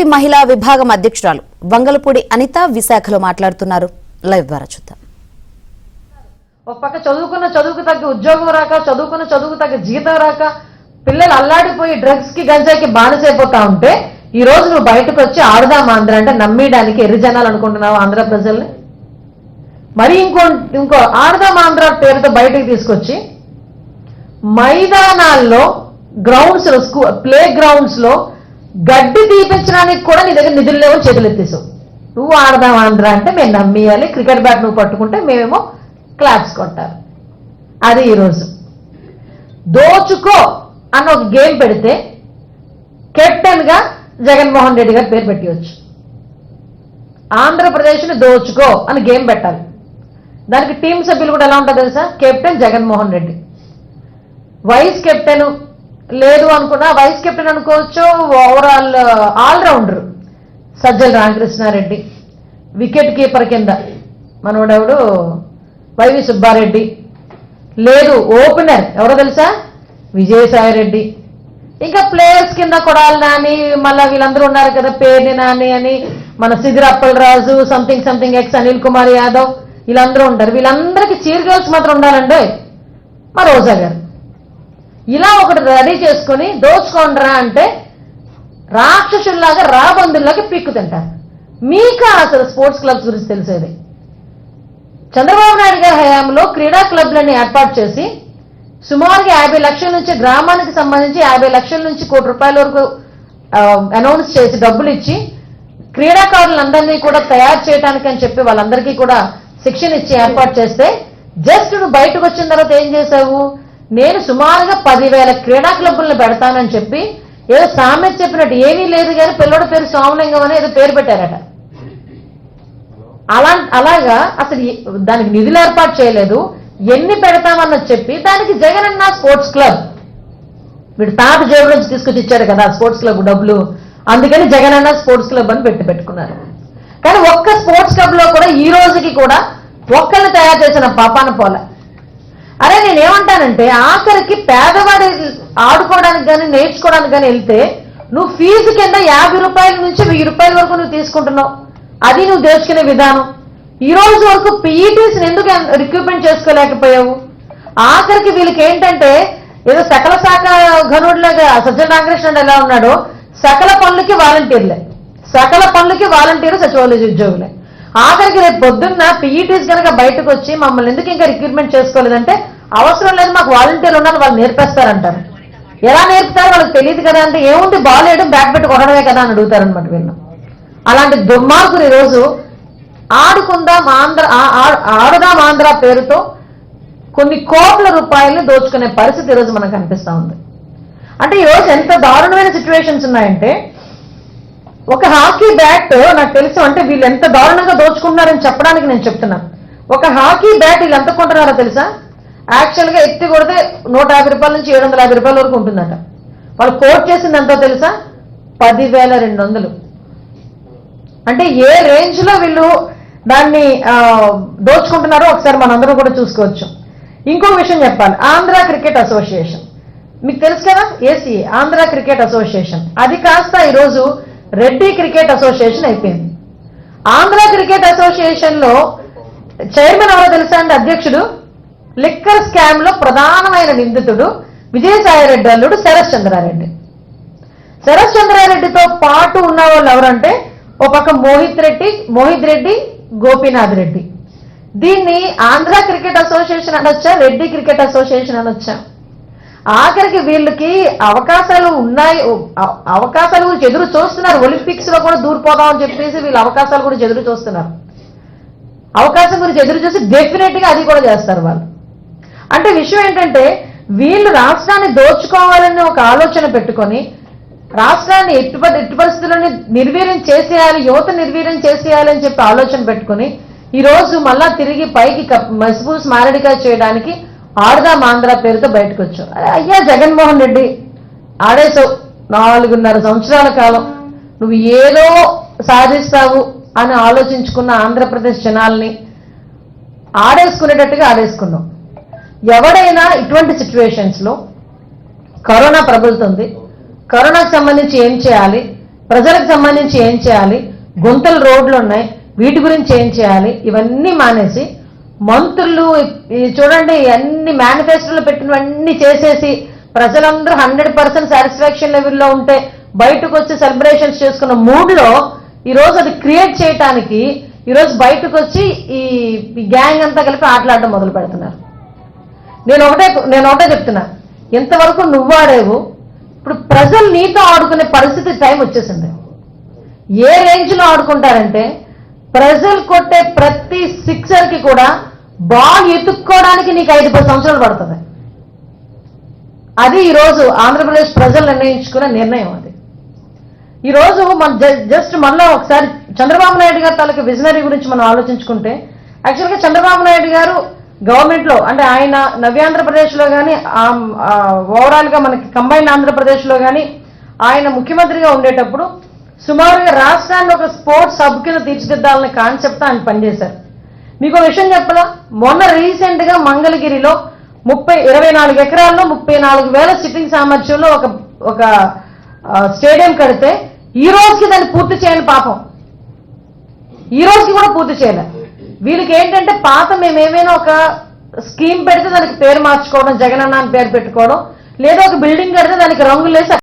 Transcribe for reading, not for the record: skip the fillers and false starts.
BJP మహిళా విభాగం అధ్యక్షురాలు వంగలపూడి అనిత విశాఖలో మాట్లాడుతున్నారు. లైవ్ ద్వారా చూద్దాం. ఒక పక్క చదువుకు తగ్గ ఉద్యోగం రాక, చదువుకు తగ్గ జీతం రాక, పిల్లలు అల్లాడిపోయి డ్రగ్స్ కి గంజాయికి బానిసైపోతా ఉంటే ఈ రోజు నువ్వు బయటకు వచ్చి ఆడదాం ఆంధ్ర అంటే నమ్మేయడానికి ఎర్రి జనాలు అనుకుంటున్నావు ఆంధ్ర ప్రజల్ని. మరి ఇంకో ఆడదాం ఆంధ్ర పేరుతో బయటకు తీసుకొచ్చి మైదానాల్లో గ్రౌండ్స్ లో ప్లే గ్రౌండ్స్ లో గడ్డి తీపించడానికి కూడా నీ దగ్గర నిధులు లేవో చేతులు ఎత్తేసావు. నువ్వు ఆడదాం ఆంధ్ర అంటే మేము నమ్మేయాలి, క్రికెట్ బ్యాట్ నువ్వు పట్టుకుంటే మేమేమో క్లాప్స్ కొట్టాలి. అది ఈరోజు దోచుకో అన్న ఒక గేమ్ పెడితే కెప్టెన్ గా జగన్మోహన్ రెడ్డి గారి పేరు పెట్టవచ్చు. ఆంధ్రప్రదేశ్ని దోచుకో అని గేమ్ పెట్టాలి. దానికి టీం సభ్యులు కూడా ఎలా ఉంటారో తెలుసా? Captain Jaganmohan Reddy, vice captain లేదు అనుకున్నా వైస్ కెప్టెన్ అనుకోవచ్చు, overall all rounder Sajjala Ramakrishnareddy, wicket keeper కింద మనోడెవడు వైవి సుబ్బారెడ్డి, లేదు ఓపెనర్ ఎవరో తెలుసా? విజయసాయి రెడ్డి, ఇంకా ప్లేయర్స్ కింద కొడాలి నాని, మళ్ళా వీళ్ళందరూ ఉన్నారు కదా, పేర్ని నాని అని, మన సిదిర్ అప్పలరాజు, సంథింగ్ ఎక్స్ అనిల్ కుమార్ యాదవ్, వీళ్ళందరూ ఉంటారు. వీళ్ళందరికీ చీర్ గర్ల్స్ మాత్రం ఉండాలండి మా రోజా గారు. ఇలా ఒకటి రెడీ చేసుకుని దోచుకోండిరా అంటే రాక్షసుల్లాగా రాబందుల్లాగా పిక్కు తింటారు. మీకు అసలు స్పోర్ట్స్ క్లబ్స్ గురించి తెలిసేది. చంద్రబాబు నాయుడు గారి హయాంలో క్రీడా క్లబ్లని ఏర్పాటు చేసి సుమారుగా 50 లక్షల నుంచి, గ్రామానికి సంబంధించి 50 లక్షల నుంచి ₹1 కోటి వరకు అనౌన్స్ చేసి డబ్బులు ఇచ్చి క్రీడాకారులందరినీ కూడా తయారు చేయడానికి అని చెప్పి వాళ్ళందరికీ కూడా శిక్షణ ఇచ్చి ఏర్పాటు చేస్తే జస్ట్ నువ్వు బయటకు వచ్చిన తర్వాత ఏం చేశావు? నేను సుమారుగా 10,000 క్రీడా క్లబ్బులను పెడతానని చెప్పి ఏదో సామెత చెప్పినట్టు ఏమీ లేదు కానీ పిల్లడి పేరు సోమలింగం అని ఏదో పేరు పెట్టారట. అలాగా అసలు దానికి నిధులు ఏర్పాటు చేయలేదు. ఎన్ని పెడతామన్నది చెప్పి దానికి జగనన్న స్పోర్ట్స్ క్లబ్ వీడు తాత జేబు నుంచి తీసుకొచ్చి ఇచ్చారు కదా స్పోర్ట్స్ క్లబ్ డబ్బులు, అందుకని జగనన్న స్పోర్ట్స్ క్లబ్ అని పెట్టుకున్నారు. కానీ ఒక్క స్పోర్ట్స్ క్లబ్ లో కూడా ఈ రోజుకి కూడా ఒక్కరిని తయారు చేసిన పాపాన పోలే. అరే నేనేమంటానంటే ఆఖరికి పేదవాడి ఆడుకోవడానికి కానీ నేర్చుకోవడానికి కానీ వెళ్తే నువ్వు ఫీజు కింద ₹50 నుంచి ₹1000 వరకు నువ్వు తీసుకుంటున్నావు. అది నువ్వు దోచుకునే విధానం. ఈ రోజు వరకు పీఈటీస్ని ఎందుకు రిక్రూట్మెంట్ చేసుకోలేకపోయావు? ఆఖరికి వీళ్ళకి ఏంటంటే ఏదో సకల శాఖ ఘనుడిలాగా సజ్జల రామకృష్ణ ఎలా ఉన్నాడో సకల పనులకి వాలంటీరు సచివాలయ ఉద్యోగులే. ఆఖరికి రేపు పొద్దున్న పీఈటీస్ కనుక బయటకు వచ్చి మమ్మల్ని ఎందుకు ఇంకా రిక్రూట్మెంట్ చేసుకోలేదంటే అవసరం లేదు మాకు వాలంటీర్లు ఉన్నారు వాళ్ళు నేర్పేస్తారంటారు. ఎలా నేర్పుతారో వాళ్ళకి తెలియదు కదా అంటే ఏముంది బాలేయడం బ్యాట్ పెట్టి కొనడమే కదా అని అడుగుతారనమాట వీళ్ళు. అలాంటి దుర్మార్గులు ఈరోజు ఆడుకుందాం ఆంధ్ర ఆడదాం ఆంధ్ర పేరుతో కొన్ని కోట్ల రూపాయలు దోచుకునే పరిస్థితి ఈరోజు మనకు కనిపిస్తూ ఉంది. అంటే ఈరోజు ఎంత దారుణమైన సిచ్యువేషన్స్ ఉన్నాయంటే ఒక హాకీ బ్యాట్ నాకు తెలుసు అంటే వీళ్ళు ఎంత దారుణంగా దోచుకుంటున్నారని చెప్పడానికి నేను చెప్తున్నాను. ఒక హాకీ బ్యాట్ వీళ్ళు ఎంత కొంటున్నారో తెలుసా? యాక్చువల్గా ఎత్తి కొడితే ₹150 నుంచి ₹750 వరకు ఉంటుందట. వాళ్ళు కోట్ చేసింది ఎంతో తెలుసా? 10,200. అంటే ఏ రేంజ్ లో వీళ్ళు దాన్ని దోచుకుంటున్నారో ఒకసారి మనందరం కూడా చూసుకోవచ్చు. ఇంకొక విషయం చెప్పాలి. ఆంధ్ర క్రికెట్ అసోసియేషన్ మీకు తెలుసు కదా, ఏసీఏ ఆంధ్ర క్రికెట్ అసోసియేషన్, అది కాస్త ఈరోజు రెడ్డి క్రికెట్ అసోసియేషన్ అయిపోయింది. ఆంధ్ర క్రికెట్ అసోసియేషన్ లో చైర్మన్ ఎవరో తెలుసా అండి? అధ్యక్షుడు లిక్కర్ స్కామ్ లో ప్రధానమైన నిందితుడు విజయసాయి రెడ్డి అల్లుడు శరత్ చంద్రారెడ్డితో పాటు ఉన్న వాళ్ళు ఎవరంటే ఓ పక్క మోహిత్ రెడ్డి గోపీనాథ్ రెడ్డి. దీన్ని ఆంధ్ర క్రికెట్ అసోసియేషన్ అనొచ్చా, రెడ్డి క్రికెట్ అసోసియేషన్ అనొచ్చా? ఆఖరికి వీళ్ళకి అవకాశాలు ఉన్నాయి, అవకాశాలు గురించి ఎదురు చూస్తున్నారు. ఒలింపిక్స్ లో కూడా దూరిపోదామని చెప్పేసి వీళ్ళు అవకాశాలు గురించి ఎదురు చూస్తున్నారు. అవకాశం గురించి ఎదురు చూసి డెఫినెట్ గా అది కూడా చేస్తారు వాళ్ళు. అంటే విషయం ఏంటంటే వీళ్ళు రాష్ట్రాన్ని దోచుకోవాలని ఒక ఆలోచన పెట్టుకొని రాష్ట్రాన్ని ఎట్టి పరిస్థితుల్లోనే నిర్వీర్యం చేసేయాలి, యువత నిర్వీర్యం చేసేయాలి అని చెప్పి ఆలోచన పెట్టుకుని ఈ రోజు మళ్ళా తిరిగి పైకి మస్బూస్ మారడికాయ చేయడానికి ఆడదాం ఆంధ్ర పేరుతో బయటకు వచ్చావు. అయ్యా జగన్మోహన్ రెడ్డి ఆడేసావు 4.5 సంవత్సరాల కాలం. నువ్వు ఏదో సాధిస్తావు అని ఆలోచించుకున్న ఆంధ్రప్రదేశ్ జనాల్ని ఆడేసుకునేటట్టుగా ఆడేసుకున్నావు. ఎవడైనా ఇటువంటి సిచ్యువేషన్స్ లో కరోనా ప్రబలుతుంది, కరోనాకు సంబంధించి ఏం చేయాలి, ప్రజలకు సంబంధించి ఏం చేయాలి, గుంతలు రోడ్లు ఉన్నాయి వీటి గురించి ఏం చేయాలి, ఇవన్నీ మానేసి మంత్రులు చూడండి అన్ని మేనిఫెస్టోలో పెట్టినవన్నీ చేసేసి ప్రజలందరూ 100% సాటిస్ఫాక్షన్ లెవెల్లో ఉంటే బయటకు వచ్చి సెలబ్రేషన్స్ చేసుకున్న మూడ్లో ఈరోజు అది క్రియేట్ చేయడానికి ఈరోజు బయటకు వచ్చి ఈ గ్యాంగ్ అంతా కలిపి ఆటలాడడం మొదలు పెడుతున్నారు. నేను ఒకటే చెప్తున్నా, ఎంతవరకు నువ్వు ఆడేవు, ఇప్పుడు ప్రజలు నీతో ఆడుకునే పరిస్థితి టైం వచ్చేసింది. ఏ రేంజ్లో ఆడుకుంటారంటే ప్రజలు కొట్టే ప్రతి సిక్సర్కి కూడా బాల్ ఎత్తుక్కోవడానికి నీకు 5-10 సంవత్సరాలు పడుతుంది. అది ఈరోజు ఆంధ్రప్రదేశ్ ప్రజలు నిర్ణయించుకున్న నిర్ణయం. అది ఈరోజు మన జస్ట్ మనలో ఒకసారి చంద్రబాబు నాయుడు గారి తాలూకు విజనరీ గురించి మనం ఆలోచించుకుంటే, యాక్చువల్గా చంద్రబాబు నాయుడు గారు గవర్నమెంట్లో అంటే ఆయన నవ్యాంధ్రప్రదేశ్లో కానీ ఓవరాల్గా మనకి కంబైన్డ్ ఆంధ్రప్రదేశ్లో కానీ ఆయన ముఖ్యమంత్రిగా ఉండేటప్పుడు సుమారుగా రాష్ట్రాన్ని ఒక స్పోర్ట్స్ హబ్ కింద తీర్చిదిద్దాలనే కాన్సెప్ట్ ఆయన పనిచేశారు. మీకు ఒక విషయం చెప్పలా, మొన్న రీసెంట్గా మంగళగిరిలో 24 ఎకరాల్లో 34,000 సిట్టింగ్ సామర్థ్యంలో ఒక స్టేడియం కడితే ఈ రోజుకి దాన్ని పూర్తి చేయని పాపం, ఈ రోజుకి కూడా పూర్తి చేయలే. వీళ్ళకి ఏంటంటే పాత మేమేమైనా ఒక స్కీమ్ పెడితే దానికి పేరు మార్చుకోవడం, జగనన్న అని పేరు పెట్టుకోవడం, లేదా ఒక బిల్డింగ్ కడితే దానికి రంగులు వేసి